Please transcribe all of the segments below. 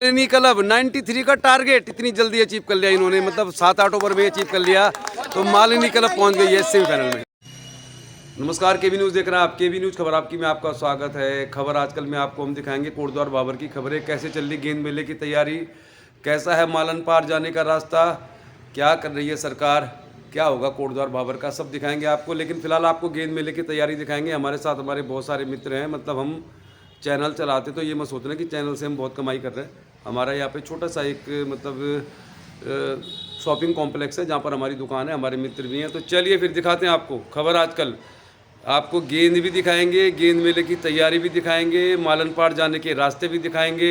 Malini club 93 का target इतनी जल्दी अचीव कर लिया इन्होंने, मतलब 7-8 ओवर में अचीव कर लिया, तो मालिनी क्लब पहुंच गई है सेमीफाइनल में। नमस्कार, केबी न्यूज़ देख रहे हैं आप। केबी न्यूज़ खबर आपकी में आपका स्वागत है। खबर आजकल में आपको हम दिखाएंगे कोटद्वार भाबर की खबरें, कैसे चल रही गेंद मेले की तैयारी, कैसा है मालन पार जाने का रास्ता, क्या कर रही है सरकार, क्या होगा कोटद्वार भाबर का, सब दिखाएंगे आपको। लेकिन फिलहाल आपको गेंद मेले की तैयारी दिखाएंगे। हमारे साथ हमारे बहुत सारे मित्र हैं, मतलब हम चैनल चलाते तो ये मत सोचना कि चैनल से हम बहुत कमाई कर रहे हैं। हमारा यहाँ पे छोटा सा एक मतलब शॉपिंग कॉम्प्लेक्स है जहाँ पर हमारी दुकान है, हमारे मित्र भी हैं। तो चलिए फिर दिखाते हैं आपको खबर आजकल। आपको गेंद भी दिखाएंगे, गेंद मेले की तैयारी भी दिखाएंगे, मालन पार जाने के रास्ते भी दिखाएंगे,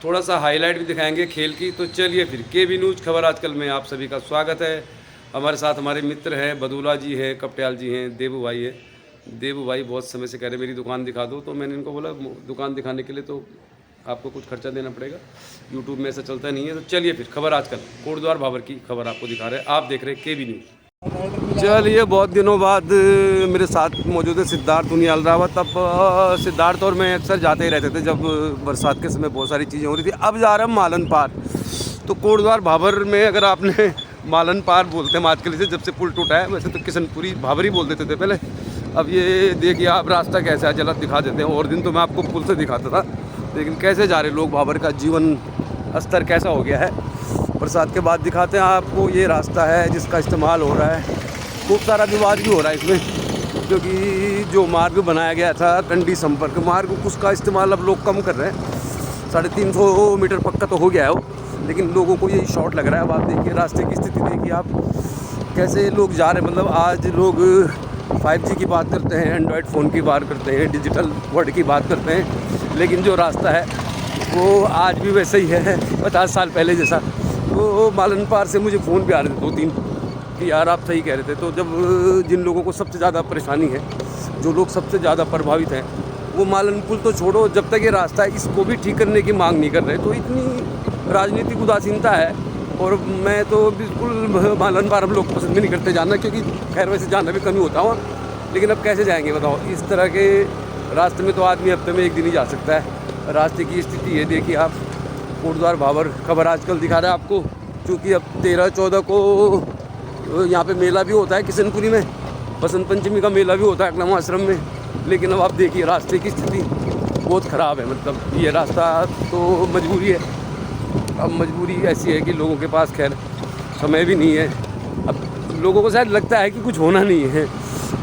थोड़ा सा हाईलाइट भी दिखाएंगे खेल की। तो चलिए फिर केबी न्यूज़ खबर आजकल में आप सभी का स्वागत है। हमारे साथ हमारे मित्र हैं, बदूला जी हैं, कपटियाल जी हैं, देबू भाई है। देबू भाई बहुत समय से कह रहे मेरी दुकान दिखा दो, तो मैंने इनको बोला दुकान दिखाने के लिए तो आपको कुछ खर्चा देना पड़ेगा, यूट्यूब में ऐसा चलता नहीं है। तो चलिए फिर खबर आजकल कोटद्वार भाबर की खबर आपको दिखा रहे हैं, आप देख रहे हैं केबी न्यूज़। चलिए, बहुत दिनों बाद मेरे साथ मौजूद है सिद्धार्थ उनियाल रावत। अब सिद्धार्थ और मैं अक्सर जाते ही रहते थे जब बरसात के समय बहुत सारी चीज़ें हो रही थी। अब जा रहे हैं मालन पार। तो कोटद्वार भाबर में अगर आपने मालन पार बोलते हैं आजकल इसे, जब से पुल टूटा है, वैसे तो किशनपुरी भाबर ही बोल देते थे पहले। अब ये देखिए आप रास्ता कैसा है, जरा दिखा देते हैं। और दिन तो मैं आपको पुल से दिखाता था, लेकिन कैसे जा रहे लोग, भाबर का जीवन स्तर कैसा हो गया है। बरसात के बाद दिखाते हैं आपको। ये रास्ता है जिसका इस्तेमाल हो रहा है, खूब सारा विवाद भी हो रहा है इसमें, क्योंकि जो मार्ग बनाया गया था कंडी संपर्क मार्ग, उसका इस्तेमाल अब लोग कम कर रहे हैं। 350 मीटर पक्का तो हो गया है वो, लेकिन लोगों को यही शॉर्ट लग रहा है। अब आप देखिए रास्ते की स्थिति, देखिए आप कैसे लोग जा रहे हैं। मतलब आज लोग 5G की बात करते हैं, एंड्रॉयड फ़ोन की बात करते हैं, डिजिटल वर्ल्ड की बात करते हैं, लेकिन जो रास्ता है वो आज भी वैसे ही है 50 साल पहले जैसा। तो मालन पार से मुझे फ़ोन भी आ रहे थे 2-3 कि यार आप सही कह रहे थे। तो जब जिन लोगों को सबसे ज़्यादा परेशानी है, जो लोग सबसे ज़्यादा प्रभावित हैं, वो मालन पुल तो छोड़ो, जब तक ये रास्ता है इसको भी ठीक करने की मांग नहीं कर रहे। तो इतनी राजनीतिक उदासीनता है। और मैं तो बिल्कुल मालन पार हम लोग पसंद भी नहीं करते जाना, क्योंकि खैर वैसे जाना भी कम ही होता हुआ, लेकिन अब कैसे जाएंगे बताओ। इस तरह के रास्ते में तो आदमी हफ्ते में एक दिन ही जा सकता है। रास्ते की स्थिति है, देखिए आप। कोटद्वार भाबर खबर आजकल दिखा रहा है आपको, क्योंकि अब 13-14 को यहाँ पे मेला भी होता है किशनपुरी में, बसंत पंचमी का मेला भी होता है अकलम आश्रम में। लेकिन अब आप देखिए रास्ते की स्थिति बहुत ख़राब है। मतलब ये रास्ता तो मजबूरी है, अब मजबूरी ऐसी है कि लोगों के पास खैर समय भी नहीं है। अब लोगों को शायद लगता है कि कुछ होना नहीं है।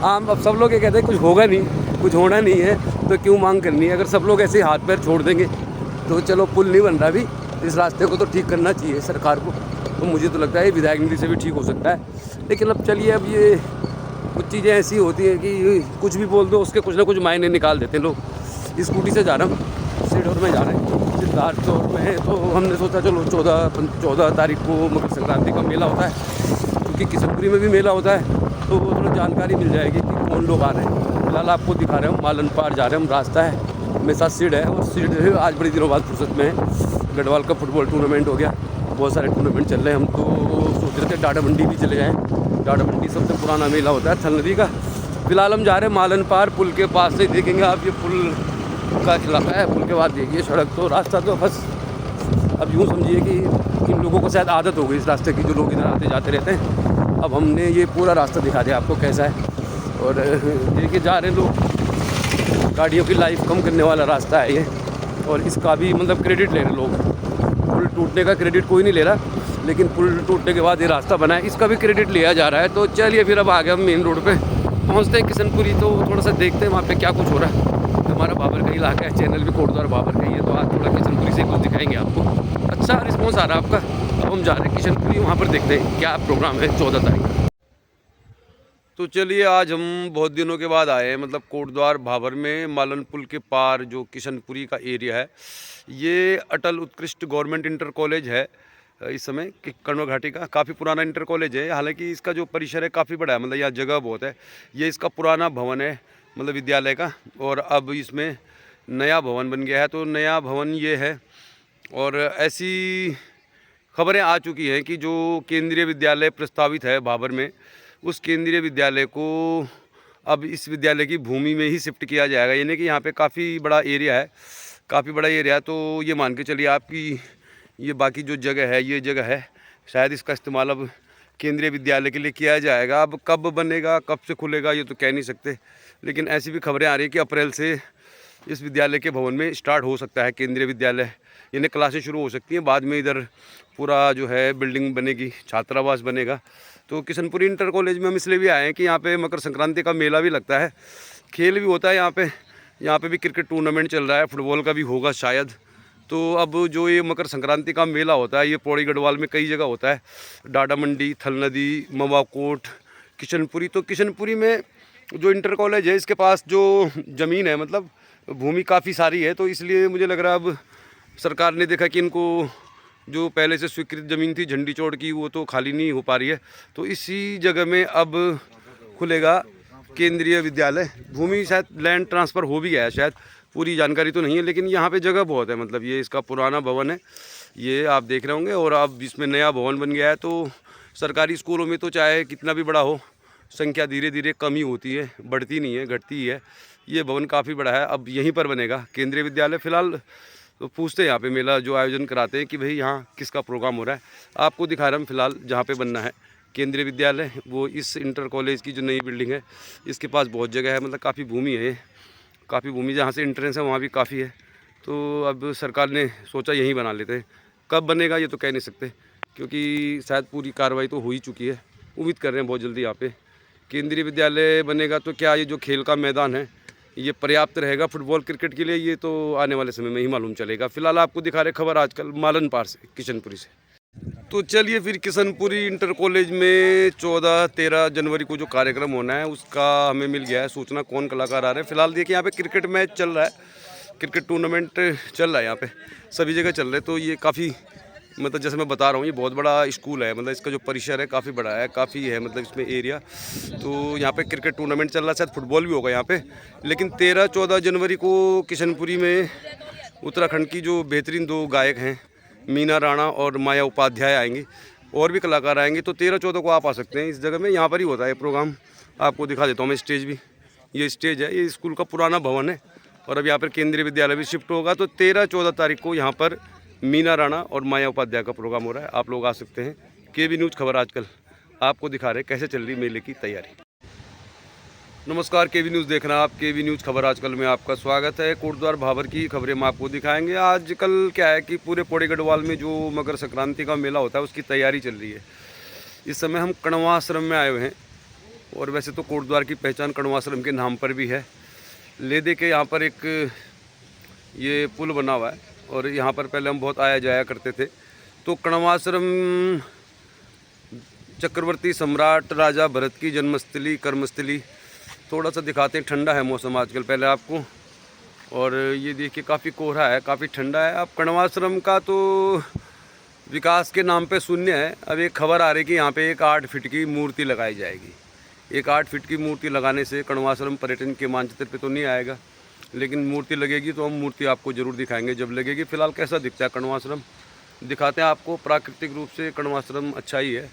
अब सब लोग ये कहते हैं कुछ होगा नहीं, कुछ होना नहीं है, तो क्यों मांग करनी है। अगर सब लोग ऐसे हाथ पैर छोड़ देंगे तो चलो, पुल नहीं बन रहा अभी, इस रास्ते को तो ठीक करना चाहिए सरकार को। तो मुझे तो लगता है विधायक निधि से भी ठीक हो सकता है। लेकिन अब चलिए, अब ये कुछ चीज़ें ऐसी होती हैं कि कुछ भी बोल दो उसके कुछ ना कुछ मायने निकाल देते हैं लोग। स्कूटी से जा रहा हूँ, सीडोर में जा रहे हैं सिद्धार्थ चौक में। तो हमने सोचा चलो 14 तारीख को मकर संक्रांति का मेला होता है, क्योंकि किशनपुरी में भी मेला होता है, तो थोड़ा जानकारी मिल जाएगी कि कौन लोग आ रहे हैं। फिलहाल आपको दिखा रहे हैं मालन पार जा रहे हैं हम। रास्ता है, मेरे साथ सीड है, और सीड आज बड़ी दिनों बाद फुर्सत में है। गढ़वाल का फुटबॉल टूर्नामेंट हो गया, बहुत सारे टूर्नामेंट चल रहे हैं। हम तो सोच रहे थे डाडा मंडी भी चले जाएँ। डाडा मंडी सबसे पुराना मेला होता है थल नदी का। फिलहाल हम जा रहे हैं मालन पार, पुल के पास से देखेंगे आप, ये पुल का इलाका है। पुल के बाद देखिए सड़क, तो रास्ता तो बस अब यूँ समझिए कि इन लोगों को शायद आदत हो गई इस रास्ते की, जो लोग इधर आते जाते रहते हैं। अब हमने ये पूरा रास्ता दिखा दिया आपको कैसा है, और देखिए जा रहे लोग। गाड़ियों की लाइफ कम करने वाला रास्ता है ये, और इसका भी मतलब क्रेडिट ले रहे लोग। पुल टूटने का क्रेडिट कोई नहीं ले रहा, लेकिन पुल टूटने के बाद ये रास्ता बना है, इसका भी क्रेडिट लिया जा रहा है। तो चलिए फिर अब आ गए हम मेन रोड पे, पहुंचते हैं किशनपुरी। तो थोड़ा सा देखते हैं वहाँ पे क्या कुछ हो रहा है। हमारा भाबर का इलाका है, चैनल भी कोटद्वार भाबर का ही है, तो आज थोड़ा किशनपुरी से कुछ दिखाएंगे आपको। अच्छा रिस्पॉन्स आ रहा है आपका। अब हम जा रहे हैं किशनपुरी, वहाँ पर देखते हैं क्या प्रोग्राम है 14 तारीख। तो चलिए, आज हम बहुत दिनों के बाद आए हैं, मतलब कोटद्वार भाबर में मालन पुल के पार जो किशनपुरी का एरिया है। ये अटल उत्कृष्ट गवर्नमेंट इंटर कॉलेज है इस समय कण्व घाटी का। काफ़ी पुराना इंटर कॉलेज है, हालांकि इसका जो परिसर है काफ़ी बड़ा है, मतलब यहाँ जगह बहुत है। ये इसका पुराना भवन है, मतलब विद्यालय का, और अब इसमें नया भवन बन गया है। तो नया भवन ये है, और ऐसी खबरें आ चुकी हैं कि जो केंद्रीय विद्यालय प्रस्तावित है भाबर में, उस केंद्रीय विद्यालय को अब इस विद्यालय की भूमि में ही शिफ्ट किया जाएगा। यानी कि यहाँ पे काफ़ी बड़ा एरिया है काफ़ी बड़ा एरिया है। तो ये मान के चलिए आपकी ये बाकी जो जगह है, ये जगह है, शायद इसका इस्तेमाल अब केंद्रीय विद्यालय के लिए किया जाएगा। अब कब बनेगा, कब से खुलेगा, ये तो कह नहीं सकते, लेकिन ऐसी भी खबरें आ रही है कि अप्रैल से इस विद्यालय के भवन में स्टार्ट हो सकता है केंद्रीय विद्यालय, यानी क्लासें शुरू हो सकती हैं। बाद में इधर पूरा जो है बिल्डिंग बनेगी, छात्रावास बनेगा। तो किशनपुरी इंटर कॉलेज में हम इसलिए भी आए हैं कि यहाँ पे मकर संक्रांति का मेला भी लगता है, खेल भी होता है यहाँ पे भी क्रिकेट टूर्नामेंट चल रहा है, फुटबॉल का भी होगा शायद। तो अब जो ये मकर संक्रांति का मेला होता है, ये पौड़ी गढ़वाल में कई जगह होता है, डाडा मंडी, थल नदी, मवाकोट, किशनपुरी। तो किशनपुरी में जो इंटर कॉलेज है, इसके पास जो ज़मीन है, मतलब भूमि काफ़ी सारी है, तो इसलिए मुझे लग रहा है अब सरकार ने देखा कि इनको जो पहले से स्वीकृत ज़मीन थी झंडी चौड़ की, वो तो खाली नहीं हो पा रही है, तो इसी जगह में अब खुलेगा केंद्रीय विद्यालय। भूमि शायद लैंड ट्रांसफ़र हो भी गया है, शायद पूरी जानकारी तो नहीं है, लेकिन यहाँ पे जगह बहुत है। मतलब ये इसका पुराना भवन है, ये आप देख रहे होंगे, और अब इसमें नया भवन बन गया है। तो सरकारी स्कूलों में तो चाहे कितना भी बड़ा हो, संख्या धीरे धीरे कम ही होती है, बढ़ती नहीं है, घटती ही है। ये भवन काफ़ी बड़ा है, अब यहीं पर बनेगा केंद्रीय विद्यालय। फ़िलहाल तो पूछते हैं यहाँ पे मेला जो आयोजन कराते हैं कि भाई यहाँ किसका प्रोग्राम हो रहा है। आपको दिखा रहा हूँ फ़िलहाल जहाँ पे बनना है केंद्रीय विद्यालय, वो इस इंटर कॉलेज की जो नई बिल्डिंग है, इसके पास बहुत जगह है, मतलब काफ़ी भूमि है, काफ़ी भूमि, जहाँ से एंट्रेंस है वहाँ भी काफ़ी है। तो अब सरकार ने सोचा यहीं बना लेते हैं। कब बनेगा ये तो कह नहीं सकते, क्योंकि शायद पूरी कार्रवाई तो हो ही चुकी है। उम्मीद कर रहे हैं बहुत जल्दी यहाँ पे केंद्रीय विद्यालय बनेगा। तो क्या ये जो खेल का मैदान है ये पर्याप्त रहेगा फुटबॉल क्रिकेट के लिए, ये तो आने वाले समय में ही मालूम चलेगा। फिलहाल आपको दिखा रहे खबर आजकल मालन पार से, किशनपुरी से। तो चलिए फिर किशनपुरी इंटर कॉलेज में 14-13 जनवरी को जो कार्यक्रम होना है उसका हमें मिल गया है सूचना, कौन कलाकार आ रहे हैं। फिलहाल देखिए यहाँ पे क्रिकेट मैच चल रहा है, क्रिकेट टूर्नामेंट चल रहा है, यहाँ पे सभी जगह चल रहे हैं। तो ये काफ़ी, मतलब जैसे मैं बता रहा हूँ, ये बहुत बड़ा स्कूल है, मतलब इसका जो परिसर है काफ़ी बड़ा है, काफ़ी है मतलब इसमें एरिया। तो यहाँ पे क्रिकेट टूर्नामेंट चल रहा है, शायद फुटबॉल भी होगा यहाँ पे। लेकिन 13-14 जनवरी को किशनपुरी में उत्तराखंड की जो बेहतरीन 2 गायक हैं, मीना राणा और माया उपाध्याय आएंगी, और भी कलाकार आएंगे। तो 13-14 को आप आ सकते हैं इस जगह में, यहाँ पर ही होता है प्रोग्राम। आपको दिखा देता हूँ मैं स्टेज भी, ये स्टेज है, ये स्कूल का पुराना भवन है, और अब यहाँ पर केंद्रीय विद्यालय भी शिफ्ट होगा। तो 13-14 तारीख को यहाँ पर मीना राणा और माया उपाध्याय का प्रोग्राम हो रहा है, आप लोग आ सकते हैं। केबी न्यूज़ खबर आजकल आपको दिखा रहे कैसे चल रही मेले की तैयारी। नमस्कार, केबी न्यूज़ देख रहे हैं आप। केबी न्यूज़ खबर आजकल में आपका स्वागत है। कोटद्वार भाबर की खबरें हम आपको दिखाएंगे। आजकल क्या है कि पूरे पौड़ी गढ़वाल में जो मकर संक्रांति का मेला होता है उसकी तैयारी चल रही है। इस समय हम कण्वाश्रम में आए हुए हैं, और वैसे तो कोटद्वार की पहचान कण्वाश्रम के नाम पर भी है। ले दे के यहाँ पर एक ये पुल बना हुआ है, और यहाँ पर पहले हम बहुत आया जाया करते थे। तो कण्वाश्रम चक्रवर्ती सम्राट राजा भरत की जन्मस्थली, कर्मस्थली। थोड़ा सा दिखाते हैं, ठंडा है मौसम आजकल पहले आपको, और ये देखिए काफ़ी कोहरा है, काफ़ी ठंडा है। अब कण्वाश्रम का तो विकास के नाम पे शून्य है। अब एक खबर आ रही कि यहाँ पे एक 8 फीट की मूर्ति लगाई जाएगी। एक 8 फीट की मूर्ति लगाने से कण्वाश्रम पर्यटन के मानचित्र पे तो नहीं आएगा, लेकिन मूर्ति लगेगी तो हम मूर्ति आपको ज़रूर दिखाएंगे जब लगेगी। फ़िलहाल कैसा दिखता है कण्वाश्रम दिखाते हैं आपको। प्राकृतिक रूप से कण्वाश्रम अच्छा ही है।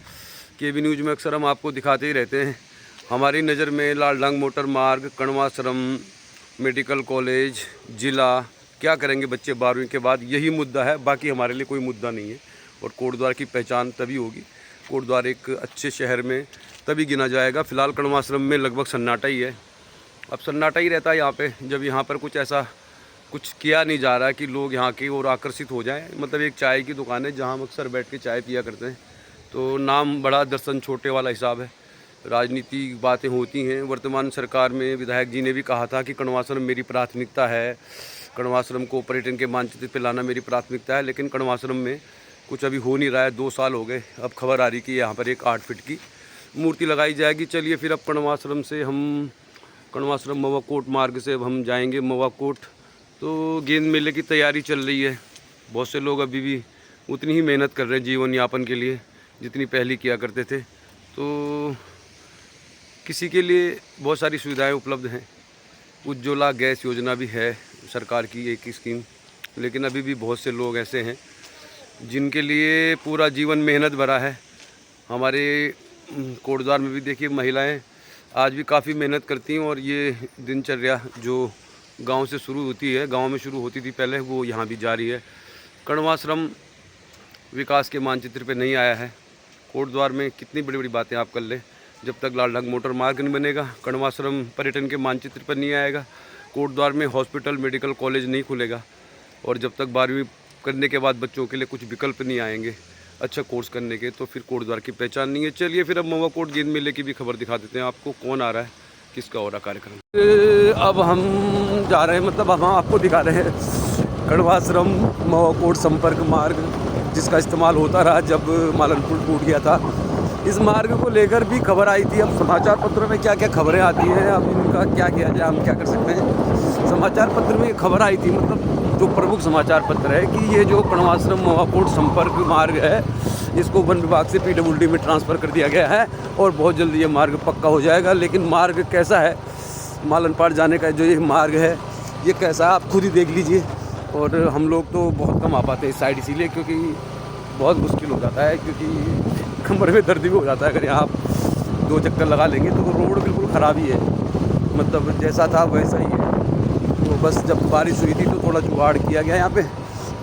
केबी न्यूज़ में अक्सर हम आपको दिखाते ही रहते हैं। हमारी नज़र में लालडांग मोटर मार्ग, कण्वाश्रम मेडिकल कॉलेज, ज़िला, क्या करेंगे बच्चे 12वीं के बाद, यही मुद्दा है। बाकी हमारे लिए कोई मुद्दा नहीं है। और कोटद्वार की पहचान तभी होगी, कोटद्वार एक अच्छे शहर में तभी गिना जाएगा। फ़िलहाल कण्वाश्रम में लगभग सन्नाटा ही है। अब सन्नाटा ही रहता है यहाँ पे जब यहाँ पर कुछ ऐसा कुछ किया नहीं जा रहा कि लोग यहाँ की ओर आकर्षित हो जाएं। मतलब एक चाय की दुकान है जहाँ हम अक्सर बैठ के चाय पिया करते हैं। तो नाम बड़ा दर्शन छोटे वाला हिसाब है। राजनीतिक बातें होती हैं। वर्तमान सरकार में विधायक जी ने भी कहा था कि कण्वाश्रम मेरी प्राथमिकता है, कण्वाश्रम को पर्यटन के मानचित्र पर लाना मेरी प्राथमिकता है। लेकिन कण्वाश्रम में कुछ अभी हो नहीं रहा है। 2 साल हो गए। अब खबर आ रही कि यहाँ पर एक 8 फीट की मूर्ति लगाई जाएगी। चलिए फिर अब कण्वाश्रम मवाकोट मार्ग से अब हम जाएंगे मवाकोट। तो गेंद मेले की तैयारी चल रही है। बहुत से लोग अभी भी उतनी ही मेहनत कर रहे हैं जीवन यापन के लिए जितनी पहले किया करते थे। तो किसी के लिए बहुत सारी सुविधाएं उपलब्ध हैं। उज्ज्वला गैस योजना भी है सरकार की एक स्कीम, लेकिन अभी भी बहुत से लोग ऐसे हैं जिनके लिए पूरा जीवन मेहनत भरा है। हमारे कोटद्वार में भी देखिए महिलाएं आज भी काफ़ी मेहनत करती हैं, और ये दिनचर्या जो गांव से शुरू होती है, गांव में शुरू होती थी पहले, वो यहाँ भी जारी है। कण्वाश्रम विकास के मानचित्र पे नहीं आया है। कोटद्वार में कितनी बड़ी बड़ी बातें आप कर लें, जब तक लालढंग मोटर मार्ग नहीं बनेगा, कण्वाश्रम पर्यटन के मानचित्र पर नहीं आएगा, कोटद्वार में हॉस्पिटल मेडिकल कॉलेज नहीं खुलेगा, और जब तक 12वीं करने के बाद बच्चों के लिए कुछ विकल्प नहीं आएंगे अच्छा कोर्स करने के, तो फिर कोटद्वार की पहचान नहीं है। चलिए फिर अब महुआ कोट गेंद मेले की भी खबर दिखा देते हैं आपको, कौन आ रहा है, किसका हो रहा कार्यक्रम। अब हम जा रहे हैं, मतलब हम आपको दिखा रहे हैं कण्वाश्रम महुआ कोट संपर्क मार्ग, जिसका इस्तेमाल होता रहा जब मालन पुल टूट गया था। इस मार्ग को लेकर भी खबर आई थी। अब समाचार पत्रों में क्या क्या खबरें आती हैं, अब इनका क्या किया जाए, हम क्या कर सकते हैं। समाचार पत्र में खबर आई थी, मतलब जो प्रमुख समाचार पत्र है, कि ये जो कण्वाश्रम महुआ कोट संपर्क मार्ग है, इसको वन विभाग से PWD में ट्रांसफ़र कर दिया गया है और बहुत जल्दी ये मार्ग पक्का हो जाएगा। लेकिन मार्ग कैसा है, मालनपाड़ जाने का जो ये मार्ग है, ये कैसा है आप खुद ही देख लीजिए। और हम लोग तो बहुत कम आ पाते हैं इस साइड, इसीलिए क्योंकि बहुत मुश्किल हो जाता है, क्योंकि कमर में दर्द भी हो जाता है। अगर यहाँ आप 2 चक्कर लगा लेंगे तो रोड बिल्कुल ख़राब ही है, मतलब जैसा था वैसा ही है। तो बस जब बारिश हुई थी तो थोड़ा जुगाड़ किया गया यहाँ पे।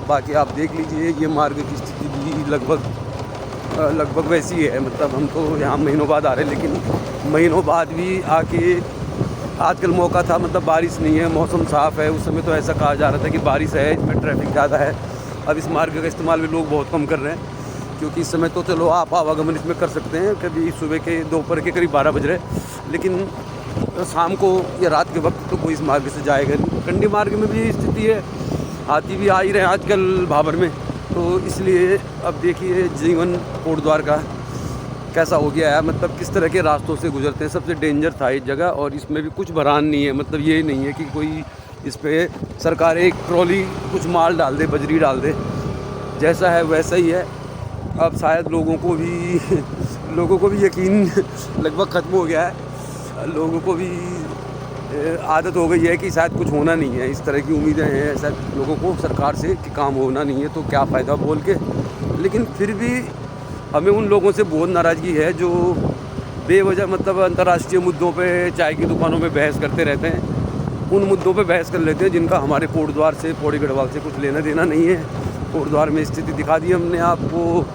बाकी आप देख लीजिए ये मार्ग की स्थिति भी लगभग वैसी है। मतलब हम तो यहाँ महीनों बाद आ रहे हैं, लेकिन महीनों बाद भी आके आजकल मौका था, मतलब बारिश नहीं है, मौसम साफ़ है। उस समय तो ऐसा कहा जा रहा था कि बारिश है, इसमें ट्रैफिक ज़्यादा है। अब इस मार्ग का इस्तेमाल भी लोग बहुत कम कर रहे हैं, क्योंकि इस समय तो चलो आप आवागमन इसमें कर सकते हैं, कभी सुबह के दोपहर के करीब 12 बज रहे, लेकिन शाम को या रात के वक्त तो कोई इस मार्ग से जाएगा नहीं। कंडी मार्ग में भी स्थिति है, हाथी भी आ ही रहे हैं आजकल भाबर में, तो इसलिए अब देखिए जीवन कोटद्वार का कैसा हो गया है, मतलब किस तरह के रास्तों से गुजरते हैं। सबसे डेंजर था इस जगह, और इसमें भी कुछ भरान नहीं है, मतलब ये नहीं है कि कोई इस पे सरकार एक ट्रॉली कुछ माल डाल दे, बजरी डाल दे, जैसा है वैसा ही है। अब शायद लोगों को भी यकीन लगभग ख़त्म हो गया है, लोगों को भी आदत हो गई है कि शायद कुछ होना नहीं है, इस तरह की उम्मीदें हैं शायद लोगों को सरकार से कि काम होना नहीं है तो क्या फ़ायदा बोल के। लेकिन फिर भी हमें उन लोगों से बहुत नाराज़गी है जो बेवजह, मतलब अंतर्राष्ट्रीय मुद्दों पे चाय की दुकानों में बहस करते रहते हैं, उन मुद्दों पे बहस कर लेते हैं जिनका हमारे कोटद्वार से, पौड़ी गढ़वाल से कुछ लेना देना नहीं है। कोटद्वार में स्थिति दिखा दी हमने आपको,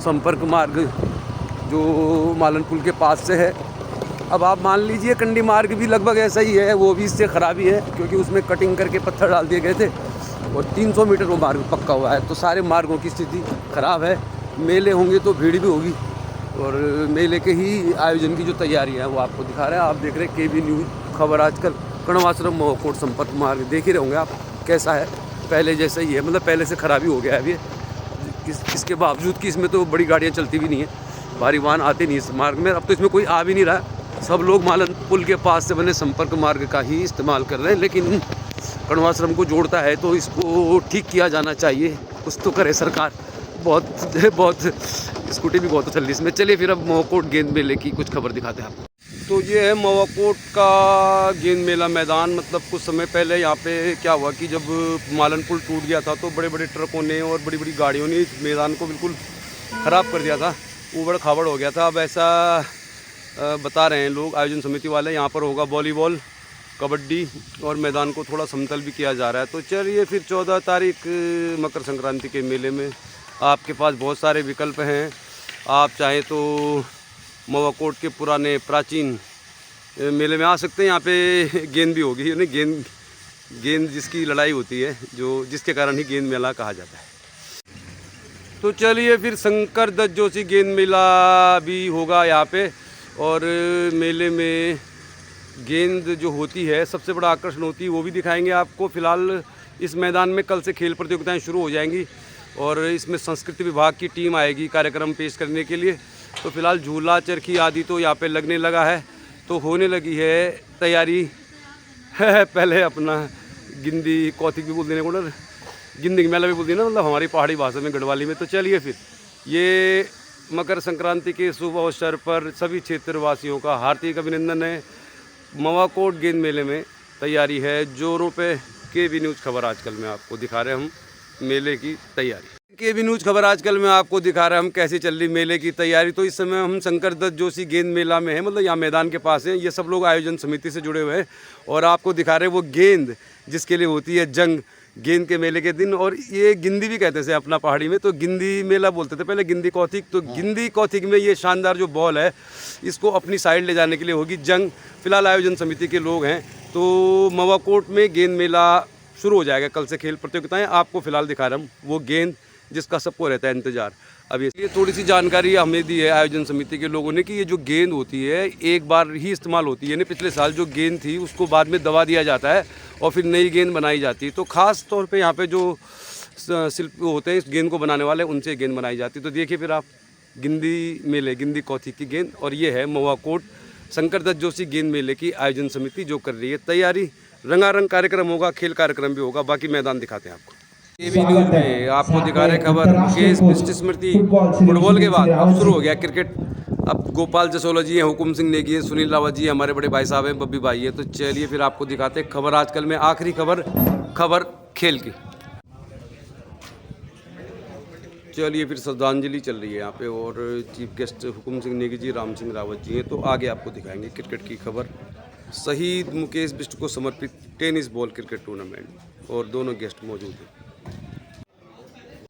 संपर्क मार्ग जो मालन पुल के पास से है। अब आप मान लीजिए कंडी मार्ग भी लगभग ऐसा ही है, वो भी इससे ख़राबी है, क्योंकि उसमें कटिंग करके पत्थर डाल दिए गए थे और 300 मीटर वो मार्ग पक्का हुआ है। तो सारे मार्गों की स्थिति ख़राब है। मेले होंगे तो भीड़ भी होगी, और मेले के ही आयोजन की जो तैयारी है वो आपको दिखा रहे हैं। आप देख रहे हैं KB न्यूज़ खबर आजकल। कण्वाश्रम महुआ कोट संपर्क मार्ग देख ही रहे होंगे आप कैसा है, पहले जैसा ही है, मतलब पहले से ख़राबी हो गया है अभी। इसके बावजूद कि इसमें तो बड़ी गाड़ियाँ चलती भी नहीं है, भारी वाहन आते नहीं इस मार्ग में। अब तो इसमें कोई आ भी नहीं रहा, सब लोग मालन पुल के पास से बने संपर्क मार्ग का ही इस्तेमाल कर रहे हैं। लेकिन कण्वाश्रम को जोड़ता है तो इसको ठीक किया जाना चाहिए, कुछ तो करे सरकार। बहुत स्कूटी भी बहुत चल रही इसमें। चलिए फिर अब महुआ कोट गेंद मेले की कुछ खबर दिखाते हैं आपको। तो ये है महुआ कोट का गेंद मेला मैदान। मतलब कुछ समय पहले यहाँ पे क्या हुआ कि जब मालन पुल टूट गया था तो बड़े बड़े ट्रकों ने और बड़ी बड़ी गाड़ियों ने इस मैदान को बिल्कुल ख़राब कर दिया था, ऊबड़ खाबड़ हो गया था। अब ऐसा बता रहे हैं लोग, आयोजन समिति वाले, यहाँ पर होगा वॉलीबॉल, कबड्डी, और मैदान को थोड़ा समतल भी किया जा रहा है। तो चलिए फिर 14 तारीख मकर संक्रांति के मेले में आपके पास बहुत सारे विकल्प हैं। आप चाहें तो महुआ कोट के पुराने प्राचीन मेले में आ सकते हैं। यहाँ पे गेंद भी होगी, यानी गेंद जिसकी लड़ाई होती है, जो जिसके कारण ही गेंद मेला कहा जाता है। तो चलिए फिर शंकर दत्त जोशी गेंद मेला भी होगा यहाँ पे, और मेले में गेंद जो होती है सबसे बड़ा आकर्षण होती है, वो भी दिखाएंगे आपको। फ़िलहाल इस मैदान में कल से खेल प्रतियोगिताएं शुरू हो जाएंगी, और इसमें संस्कृति विभाग की टीम आएगी कार्यक्रम पेश करने के लिए। तो फिलहाल झूला चरखी आदि तो यहाँ पे लगने लगा है, तो होने लगी है तैयारी है। पहले अपना गिंदी कौथिक भी बोल देने को, गिंदी मेला भी बोल देना, मतलब हमारी पहाड़ी भाषा में गढ़वाली में। तो चलिए फिर ये मकर संक्रांति के शुभ अवसर पर सभी क्षेत्रवासियों का हार्दिक अभिनंदन है। महुआ कोट गेंद मेले में तैयारी है जोरों पे। KB न्यूज़ खबर आजकल में आपको दिखा रहे हैं हम मेले की तैयारी। केबी न्यूज़ खबर आजकल मैं आपको दिखा रहा हूँ हम कैसे चल रही मेले की तैयारी। तो इस समय हम शंकर दत्त जोशी गेंद मेला में है, मतलब यहाँ मैदान के पास है। ये सब लोग आयोजन समिति से जुड़े हुए हैं और आपको दिखा रहे हैं वो गेंद जिसके लिए होती है जंग गेंद के मेले के दिन। और ये गिंदी भी कहते थे अपना पहाड़ी में, तो गिंदी मेला बोलते थे पहले, गिंदी कौथिक। तो गिंदी कौथिक में ये शानदार जो बॉल है इसको अपनी साइड ले जाने के लिए होगी जंग। फिलहाल आयोजन समिति के लोग हैं। तो मवाकोट में गेंद मेला शुरू हो जाएगा कल से, खेल प्रतियोगिताएं। आपको फिलहाल दिखा रहा हूँ वो गेंद जिसका सबको रहता है इंतजार। अब ये थोड़ी सी जानकारी हमें दी है आयोजन समिति के लोगों ने कि ये जो गेंद होती है एक बार ही इस्तेमाल होती है, यानी पिछले साल जो गेंद थी उसको बाद में दबा दिया जाता है और फिर नई गेंद बनाई जाती है। तो ख़ास तौर पे यहाँ पे जो शिल्प होते हैं इस गेंद को बनाने वाले उनसे गेंद बनाई जाती है। तो देखिए फिर आप गिंदी मेले गिंदी कौथिक की गेंद, और ये है मवाकोट शंकर दत्त जोशी गेंद मेले की आयोजन समिति जो कर रही है तैयारी। रंगारंग कार्यक्रम होगा, खेल कार्यक्रम भी होगा। बाकी मैदान दिखाते हैं आपको। केबी न्यूज़ में आपको दिखा रहे खबर मुकेश बिष्ट स्मृति फुटबॉल के बाद अब शुरू हो गया क्रिकेट। अब गोपाल जसोला जी हैं, हुकुम सिंह नेगी है, सुनील रावत जी हमारे बड़े भाई साहब हैं, बब्बी भाई है। तो चलिए फिर आपको दिखाते हैं खबर आजकल में आखिरी खबर खेल की। चलिए फिर श्रद्धांजलि चल रही है यहाँ पे और चीफ गेस्ट हुकुम सिंह नेगी जी, राम सिंह रावत जी हैं। तो आगे आपको दिखाएंगे क्रिकेट की खबर। शहीद मुकेश बिष्ट को समर्पित टेनिस बॉल क्रिकेट टूर्नामेंट और दोनों गेस्ट मौजूद हैं।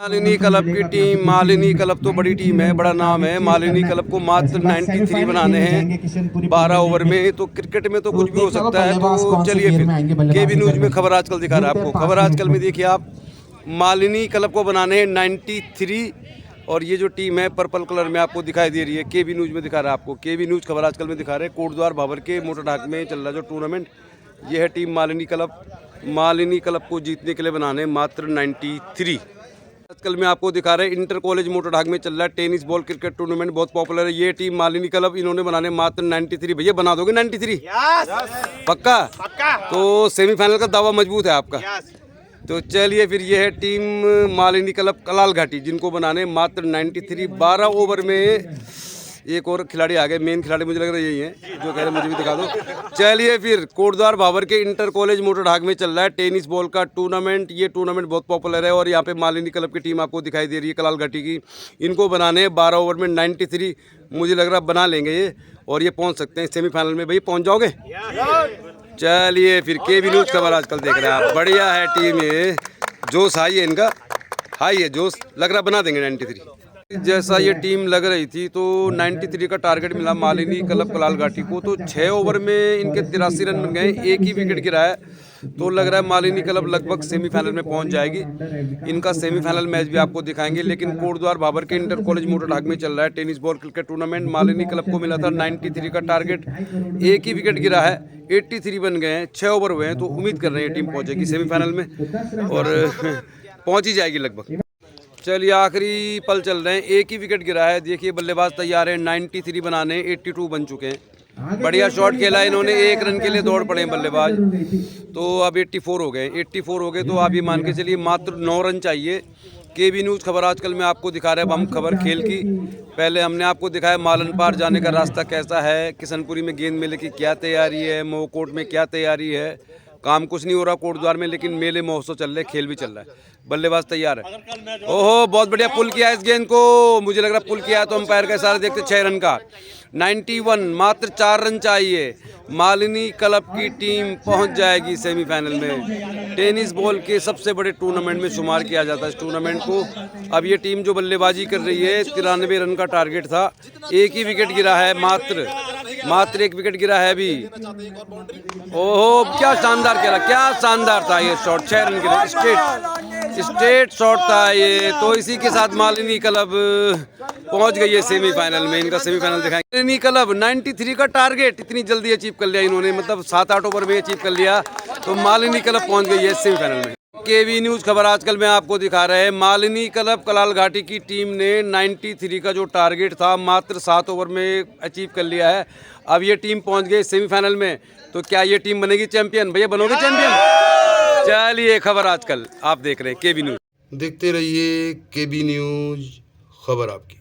मालिनी क्लब की टीम, मालिनी क्लब तो बड़ी टीम है, बड़ा नाम है। मालिनी क्लब को मात्र 93 बनाने हैं 12 ओवर में। तो क्रिकेट में तो कुछ भी हो सकता है। तो चलिए फिर केबी न्यूज़ में खबर आजकल दिखा रहा है आपको। खबर आजकल में देखिए आप, मालिनी क्लब को बनाने हैं 93। और ये जो टीम है पर्पल कलर में आपको दिखाई दे रही है, केबी न्यूज़ में दिखा रहा है आपको। केबी न्यूज़ खबर आजकल में दिखा रहे हैं कोटद्वार भाबर के मोटरढाक में चल रहा जो टूर्नामेंट, ये है team Malini club. Malini club को जीतने के लिए बनाने मात्र 93। आजकल में आपको दिखा रहे हैं इंटर कॉलेज मोटरढाक में चल रहा है टेनिस बॉल क्रिकेट टूर्नामेंट, बहुत पॉपुलर है। ये टीम मालिनी क्लब, इन्होंने बनाने मात्र 93। भैया बना दोगे 93? पक्का? तो सेमीफाइनल का दावा मजबूत है आपका। तो चलिए फिर ये है टीम मालिनी क्लब कलाल घाटी, जिनको बनाने मात्र 93। 12 ओवर में एक और खिलाड़ी आ गए, मेन खिलाड़ी मुझे लग रहा है यही है जो कह रहे हैं, मुझे भी दिखा दो। चलिए फिर कोटद्वार भाबर के इंटर कॉलेज मोटरढाक में चल रहा है टेनिस बॉल का टूर्नामेंट। ये टूर्नामेंट बहुत पॉपुलर है और यहाँ पे मालिनी क्लब की टीम आपको दिखाई दे रही है कलाल घाटी की। इनको बनाने 12 ओवर में 93, मुझे लग रहा है बना लेंगे ये और ये पहुँच सकते हैं सेमीफाइनल में। भैया पहुँच जाओगे? चलिए फिर केबी न्यूज़ खबर आजकल देख रहे हैं आप। बढ़िया है टीम, ये जोश हाई है इनका, हाई है जोश, लग रहा बना देंगे 93। जैसा ये टीम लग रही थी तो 93 का टारगेट मिला मालिनी क्लब कलाल घाटी को। तो 6 ओवर में इनके 83 रन बन गए, एक ही विकेट गिरा है। तो लग रहा है मालिनी क्लब लगभग सेमीफाइनल में पहुंच जाएगी। इनका सेमीफाइनल मैच भी आपको दिखाएंगे। लेकिन कोटद्वार भाबर के इंटर कॉलेज मोटरढाक में चल रहा है tennis ball cricket tournament. Malini club को मिला था 93 का टारगेट, एक ही विकेट गिरा है, 83 बन गए हैं, 6 ओवर हुए हैं। तो उम्मीद कर रहे हैं टीम पहुंचेगी सेमीफाइनल में और पहुंच ही जाएगी लगभग। चलिए आखिरी पल चल रहे हैं, एक ही विकेट गिरा है। देखिए बल्लेबाज तैयार है 93 बनाने, 82 बन चुके हैं। बढ़िया शॉट खेला इन्होंने, 1 रन के लिए दौड़ पड़े हैं बल्लेबाज। तो अब 84 हो गए, 84 हो गए। तो आप ये मान के चलिए मात्र 9 रन चाहिए। केबी न्यूज़ खबर आजकल में आपको दिखा रहे हैं हम खबर खेल की। पहले हमने आपको दिखाया मालन पार जाने का रास्ता कैसा है, किशनपुरी में गेंद मेले की क्या तैयारी है, मवाकोट में क्या तैयारी है। काम कुछ नहीं हो रहा कोटद्वार में, लेकिन मेले महोत्सव चल रहे, खेल भी चल रहा है। बल्लेबाज तैयार है। ओहो बहुत बढ़िया पुल किया है इस गेंद को, मुझे लग रहा है पुल किया है। तो अंपायर का इशारा देखते 6 रन का 91, मात्र 4 रन चाहिए। मालिनी क्लब की टीम पहुंच जाएगी सेमीफाइनल में। टेनिस बॉल के सबसे बड़े टूर्नामेंट में शुमार किया जाता है इस टूर्नामेंट को। अब ये टीम जो बल्लेबाजी कर रही है 93 रन का टारगेट था, एक ही विकेट गिरा है, मात्र एक विकेट गिरा है अभी। ओहो क्या शानदार खेला, क्या शानदार था ये शॉट, 6 रन के लिए स्ट्रेट शॉट था ये। तो इसी के साथ मालिनी क्लब पहुंच गई है सेमीफाइनल में। इनका सेमीफाइनल दिखाएंगे। मालिनी क्लब 93 का टारगेट इतनी जल्दी अचीव कर लिया इन्होंने, मतलब 7-8 ओवर में अचीव कर लिया। तो मालिनी क्लब पहुंच गई है सेमीफाइनल में। केबी न्यूज़ खबर आजकल में आपको दिखा रहे हैं मालिनी क्लब कलाल घाटी की टीम ने 93 का जो टारगेट था मात्र 7 ओवर में अचीव कर लिया है। अब ये टीम पहुंच गई सेमीफाइनल में। तो क्या ये टीम बनेगी चैंपियन? भैया बनोगे चैंपियन? चलिए खबर आजकल आप देख रहे हैं केबी न्यूज़, देखते रहिए केबी न्यूज़ खबर आपकी।